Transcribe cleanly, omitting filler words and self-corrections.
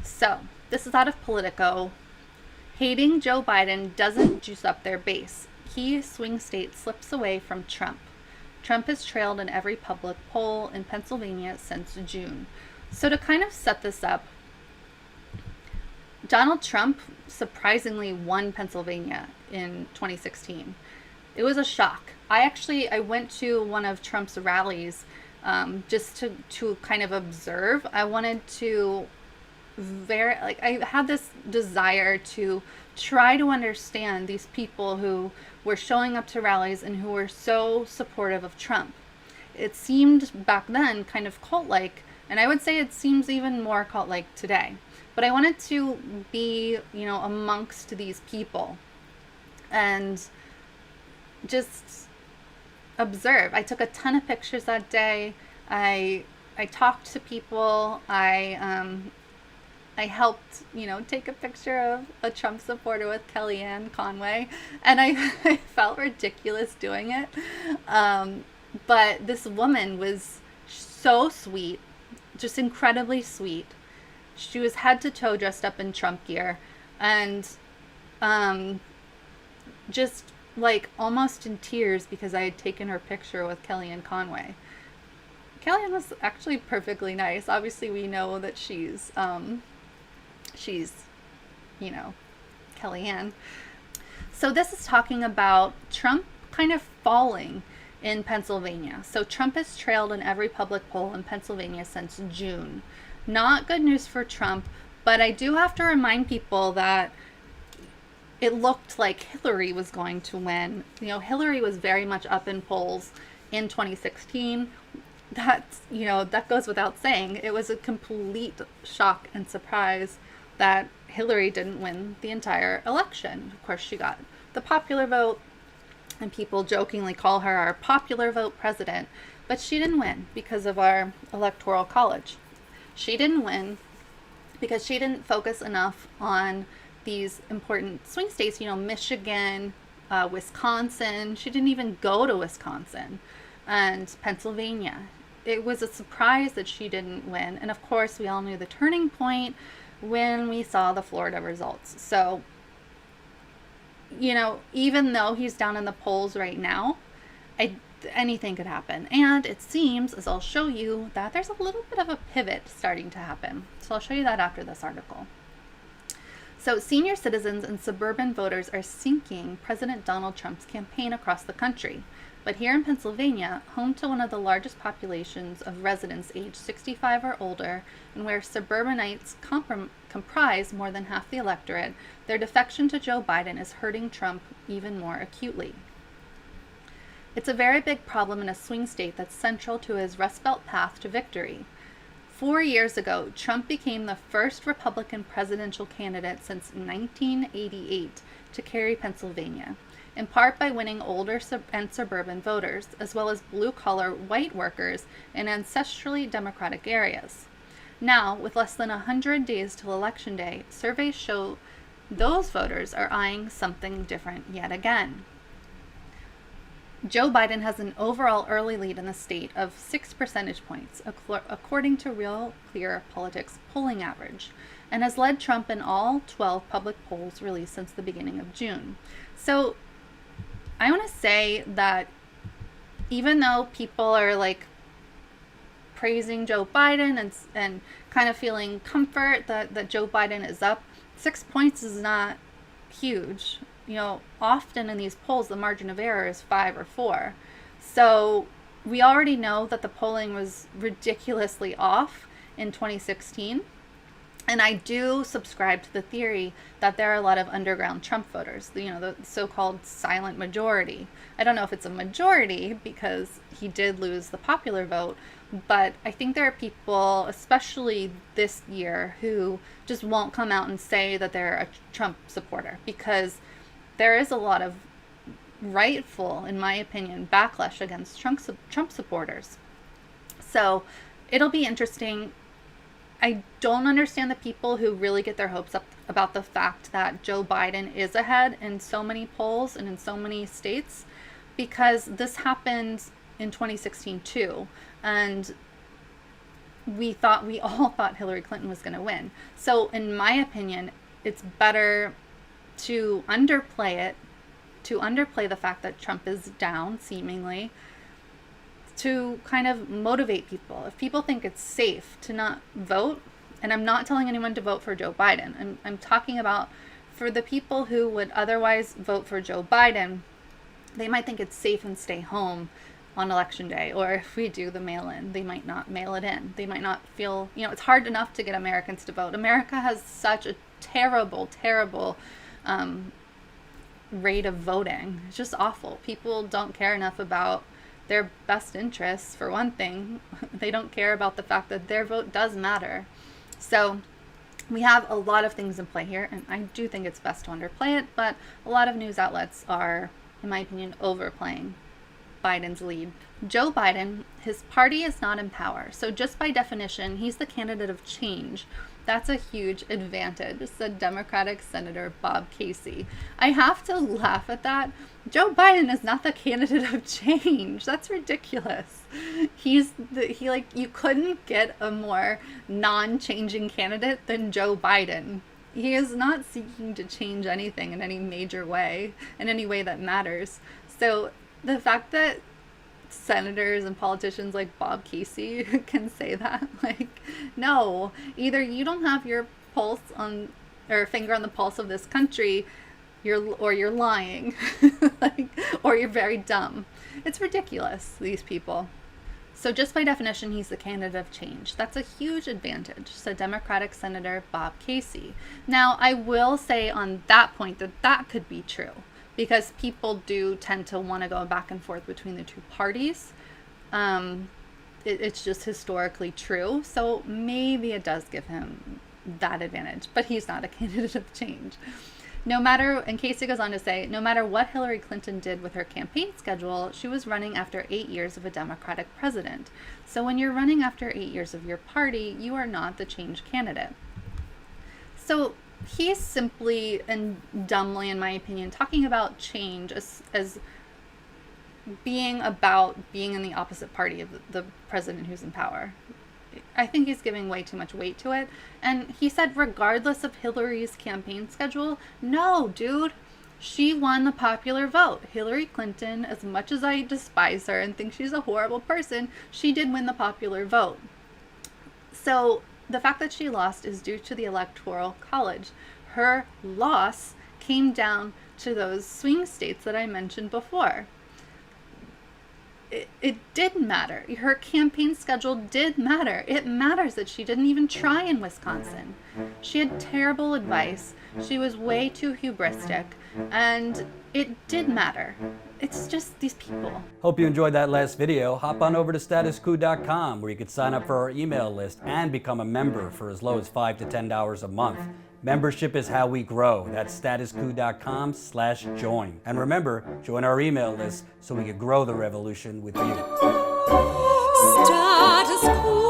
So, this is out of Politico. Hating Joe Biden doesn't juice up their base. Key swing state slips away from Trump. Trump has trailed in every public poll in Pennsylvania since June. So, to kind of set this up, Donald Trump surprisingly won Pennsylvania in 2016. It was a shock. I went to one of Trump's rallies just to kind of observe. I wanted to I had this desire to try to understand these people who were showing up to rallies and who were so supportive of Trump. It seemed back then kind of cult-like, and I would say it seems even more cult-like today. But I wanted to be, amongst these people and just observe. I took a ton of pictures that day. I talked to people. I helped, take a picture of a Trump supporter with Kellyanne Conway, and I felt ridiculous doing it. But this woman was so sweet, just incredibly sweet. She was head to toe dressed up in Trump gear, and just like almost in tears because I had taken her picture with Kellyanne Conway. Kellyanne was actually perfectly nice. Obviously, we know that she's Kellyanne. So this is talking about Trump kind of falling in Pennsylvania. So Trump has trailed in every public poll in Pennsylvania since June. Not good news for Trump, but I do have to remind people that it looked like Hillary was going to win. Hillary was very much up in polls in 2016. That goes without saying. It was a complete shock and surprise that Hillary didn't win the entire election. Of course, she got the popular vote, and people jokingly call her our popular vote president, but she didn't win because of our electoral college. She didn't win because she didn't focus enough on these important swing states, Michigan, Wisconsin. She didn't even go to Wisconsin and Pennsylvania. It was a surprise that she didn't win. And of course, we all knew the turning point when we saw the Florida results. So, even though he's down in the polls right now, anything could happen. And it seems, as I'll show you, that there's a little bit of a pivot starting to happen. So I'll show you that after this article. So senior citizens and suburban voters are sinking President Donald Trump's campaign across the country. But here in Pennsylvania, home to one of the largest populations of residents aged 65 or older, and where suburbanites comprise more than half the electorate, their defection to Joe Biden is hurting Trump even more acutely. It's a very big problem in a swing state that's central to his Rust Belt path to victory. 4 years ago, Trump became the first Republican presidential candidate since 1988 to carry Pennsylvania, in part by winning older and suburban voters, as well as blue-collar white workers in ancestrally Democratic areas. Now, with less than 100 days till Election Day, surveys show those voters are eyeing something different yet again. Joe Biden has an overall early lead in the state of 6 percentage points, according to Real Clear Politics polling average, and has led Trump in all 12 public polls released since the beginning of June. So I want to say that even though people are praising Joe Biden and kind of feeling comfort that Joe Biden is up, 6 points is not huge. Often in these polls, the margin of error is 5 or 4. So we already know that the polling was ridiculously off in 2016. And I do subscribe to the theory that there are a lot of underground Trump voters, the so-called silent majority. I don't know if it's a majority because he did lose the popular vote, but I think there are people, especially this year, who just won't come out and say that they're a Trump supporter because there is a lot of rightful, in my opinion, backlash against Trump supporters. So it'll be interesting. I don't understand the people who really get their hopes up about the fact that Joe Biden is ahead in so many polls and in so many states, because this happened in 2016 too. And we all thought Hillary Clinton was going to win. So in my opinion, it's better to underplay the fact that Trump is down, seemingly, to kind of motivate people. If people think it's safe to not vote, and I'm not telling anyone to vote for Joe Biden, I'm talking about for the people who would otherwise vote for Joe Biden, they might think it's safe and stay home on election day, or if we do the mail-in, they might not mail it in. They might not feel, it's hard enough to get Americans to vote. America has such a terrible rate of voting. It's just awful. People don't care enough about their best interests, for one thing. They don't care about the fact that their vote does matter. So we have a lot of things in play here, and I do think it's best to underplay it, but a lot of news outlets are, in my opinion, overplaying Biden's lead. Joe Biden, his party is not in power, so just by definition, he's the candidate of change. That's a huge advantage, said Democratic Senator Bob Casey. I have to laugh at that. Joe Biden is not the candidate of change. That's ridiculous. You couldn't get a more non-changing candidate than Joe Biden. He is not seeking to change anything in any major way, in any way that matters. So the fact that senators and politicians like Bob Casey can say that, no, either you don't have your pulse on, or finger on the pulse of this country, or you're lying, or you're very dumb. It's ridiculous, these people. So just by definition, he's the candidate of change. That's a huge advantage, said Democratic Senator Bob Casey. Now, I will say on that point that could be true, because people do tend to want to go back and forth between the two parties. It's just historically true. So maybe it does give him that advantage, but he's not a candidate of change. And Casey goes on to say, no matter what Hillary Clinton did with her campaign schedule, she was running after 8 years of a Democratic president. So when you're running after 8 years of your party, you are not the change candidate. So he's simply and dumbly, in my opinion, talking about change as being about being in the opposite party of the president who's in power. I think he's giving way too much weight to it. And he said, regardless of Hillary's campaign schedule, no, dude, she won the popular vote. Hillary Clinton, as much as I despise her and think she's a horrible person, she did win the popular vote. So the fact that she lost is due to the Electoral College. Her loss came down to those swing states that I mentioned before. It did matter. Her campaign schedule did matter. It matters that she didn't even try in Wisconsin. She had terrible advice. She was way too hubristic, and it did matter. It's just these people. Hope you enjoyed that last video. Hop on over to statuscoup.com where you can sign up for our email list and become a member for as low as $5 to $10 a month. Membership is how we grow. That's statuscoup.com/join. And remember, join our email list so we can grow the revolution with you. Status Coup.